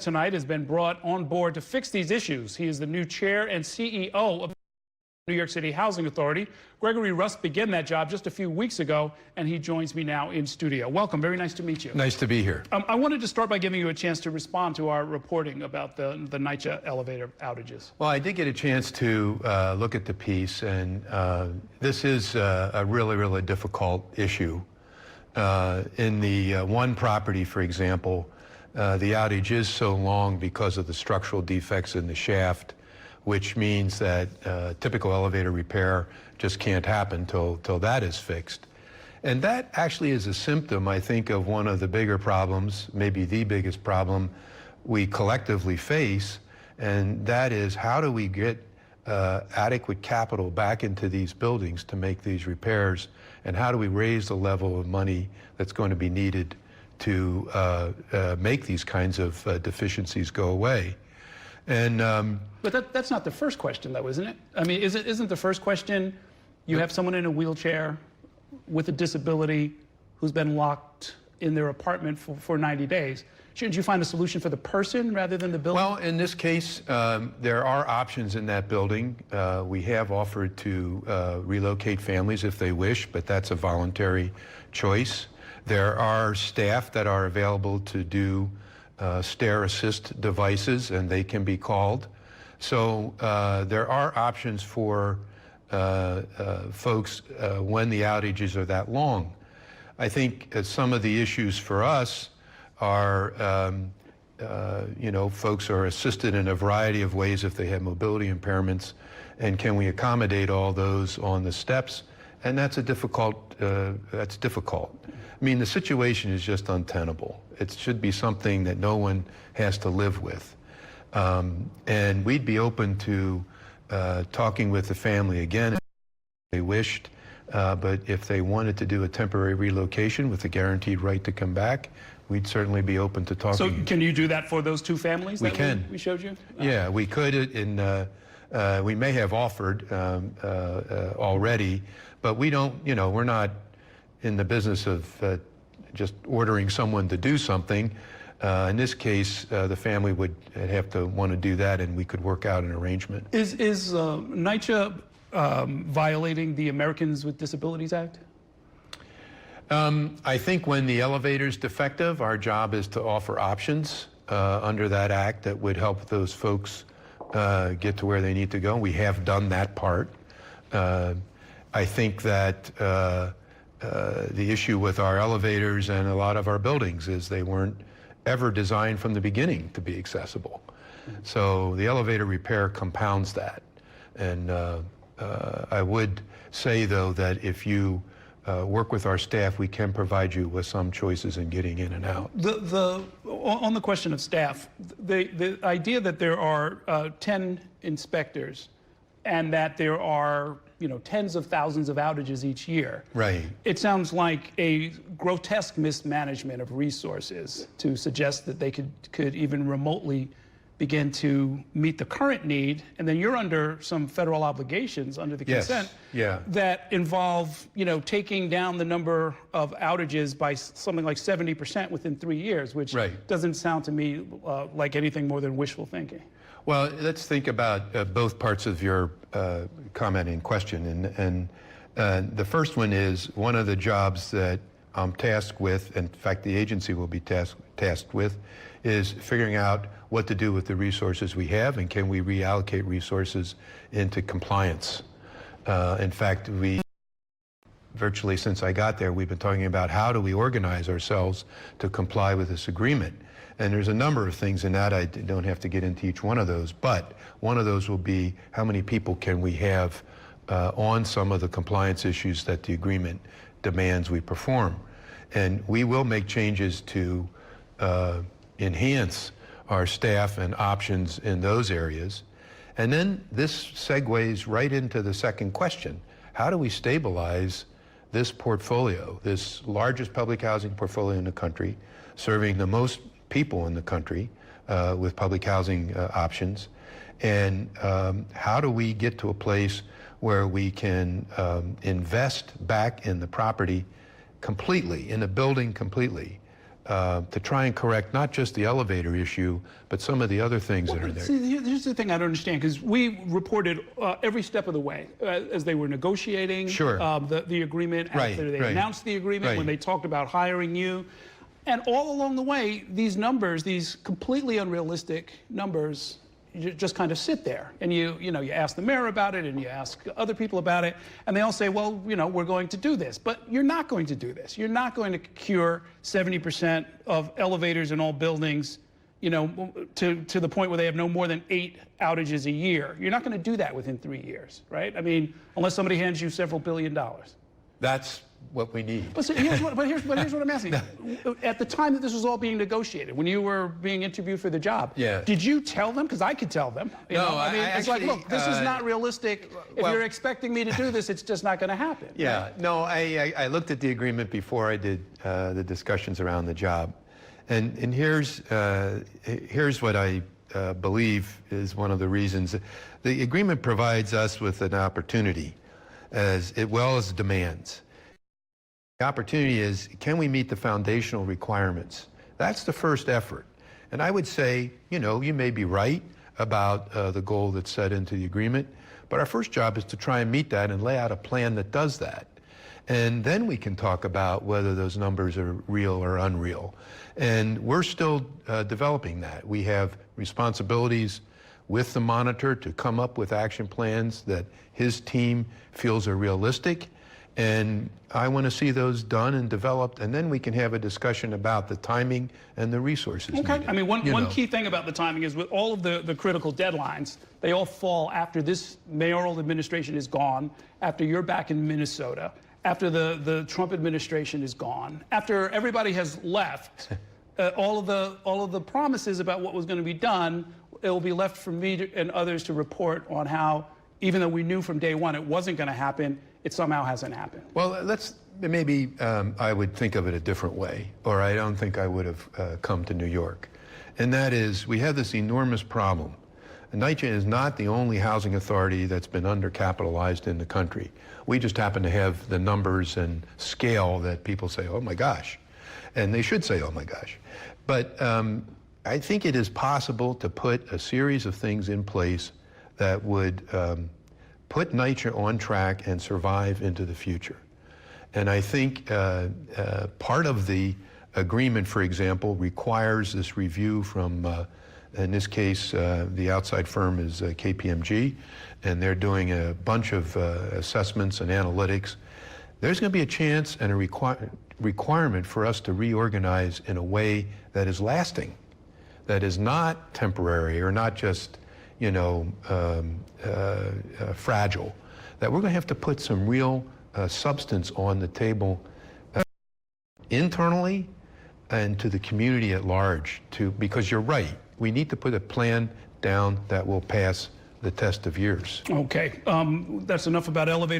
guest tonight has been brought on board to fix these issues. He is the new chair and CEO of the New York City Housing Authority. Gregory Russ began that job just a few weeks ago, and he joins me now in studio. Welcome. Very nice to meet you. Nice to be here. I wanted to start by giving you a chance to respond to our reporting about the NYCHA elevator outages. Well, I did get a chance to look at the piece, and this is a really difficult issue. In the one property, for example, the outage is so long because of the structural defects in the shaft, which means that typical elevator repair just can't happen till that is fixed. And that actually is a symptom, I think, of one of the bigger problems, maybe the biggest problem we collectively face, and that is how do we get adequate capital back into these buildings to make these repairs, and how do we raise the level of money that's going to be needed to make these kinds of deficiencies go away. And but that's not the first question, though, isn't it? I mean, isn't the first question you have someone in a wheelchair with a disability who's been locked in their apartment for 90 days? Shouldn't you find a solution for the person rather than the building? Well, in this case, there are options in that building. We have offered to relocate families if they wish, but that's a voluntary choice. There are staff that are available to do stair assist devices, and they can be called. So there are options for folks when the outages are that long. I think some of the issues for us are, folks are assisted in a variety of ways if they have mobility impairments, and can we accommodate all those on the steps? And that's difficult. I mean, the situation is just untenable. It should be something that no one has to live with. And we'd be open to talking with the family again if they wished, but if they wanted to do a temporary relocation with a guaranteed right to come back, we'd certainly be open to talking. So can you do that for those two families that we showed you? Yeah, we could, and we may have offered already, but we don't, we're not in the business of just ordering someone to do something. In this case, the family would have to want to do that, and we could work out an arrangement. Is NYCHA violating the Americans with Disabilities Act? I think when the elevator's defective, our job is to offer options under that act that would help those folks get to where they need to go. We have done that part. I think that the issue with our elevators and a lot of our buildings is they weren't ever designed from the beginning to be accessible. So the elevator repair compounds that. And I would say, though, that if you work with our staff, we can provide you with some choices in getting in and out. On the question of staff, the idea that there are 10 inspectors and that there are tens of thousands of outages each year. Right. It sounds like a grotesque mismanagement of resources to suggest that they could even remotely begin to meet the current need, and then you're under some federal obligations under the consent that involve, taking down the number of outages by something like 70% within 3 years, which doesn't sound to me like anything more than wishful thinking. Well, let's think about both parts of your comment and question. And the first one is one of the jobs that I'm tasked with, in fact, the agency will be tasked with, is figuring out what to do with the resources we have, and can we reallocate resources into compliance. In fact, virtually since I got there, we've been talking about how do we organize ourselves to comply with this agreement. And there's a number of things in that. I don't have to get into each one of those, but one of those will be how many people can we have on some of the compliance issues that the agreement demands we perform. And we will make changes to enhance our staff and options in those areas. And then this segues right into the second question. How do we stabilize this portfolio, this largest public housing portfolio in the country, serving the most people in the country with public housing options? And how do we get to a place where we can invest back in the property completely, in the building completely, to try and correct not just the elevator issue, but some of the other things that are there. See, here's the thing I don't understand, because we reported every step of the way as they were negotiating the agreement, after they announced the agreement, when they talked about hiring you. And all along the way, these numbers, these completely unrealistic numbers, you just kind of sit there, and you ask the mayor about it, and you ask other people about it, and they all say, well, we're going to do this. But you're not going to do this. You're not going to cure 70% of elevators in all buildings, to the point where they have no more than 8 outages a year. You're not going to do that within 3 years, right? I mean, unless somebody hands you several $1 billion. That's what we need. But here's what I'm asking. At the time that this was all being negotiated, when you were being interviewed for the job, did you tell them? Because I could tell them. I mean, it's like, look, this is not realistic. If you're expecting me to do this, it's just not going to happen. Yeah. Right? No, I looked at the agreement before I did the discussions around the job, and here's what I believe is one of the reasons. The agreement provides us with an opportunity, as well as demands. The opportunity is, can we meet the foundational requirements? That's the first effort. And I would say, you may be right about the goal that's set into the agreement, but our first job is to try and meet that and lay out a plan that does that. And then we can talk about whether those numbers are real or unreal. And we're still developing that. We have responsibilities with the monitor to come up with action plans that his team feels are realistic. And I want to see those done and developed, and then we can have a discussion about the timing and the resources needed. I mean, one key thing about the timing is with all of the critical deadlines, they all fall after this mayoral administration is gone, after you're back in Minnesota, after the Trump administration is gone, after everybody has left. All of the promises about what was going to be done, it will be left for me and others to report on how, even though we knew from day one it wasn't going to happen, it somehow hasn't happened. Well, maybe I would think of it a different way, or I don't think I would have come to New York. And that is, we have this enormous problem. NYCHA is not the only housing authority that's been undercapitalized in the country. We just happen to have the numbers and scale that people say, oh my gosh. And they should say, oh my gosh. But I think it is possible to put a series of things in place that would put NYCHA on track and survive into the future. And I think part of the agreement, for example, requires this review from, in this case, the outside firm is KPMG, and they're doing a bunch of assessments and analytics. There's going to be a chance and a requirement for us to reorganize in a way that is lasting, that is not temporary or not just fragile, that we're going to have to put some real substance on the table internally and to the community at large, because you're right, we need to put a plan down that will pass the test of years. Okay, that's enough about elevators.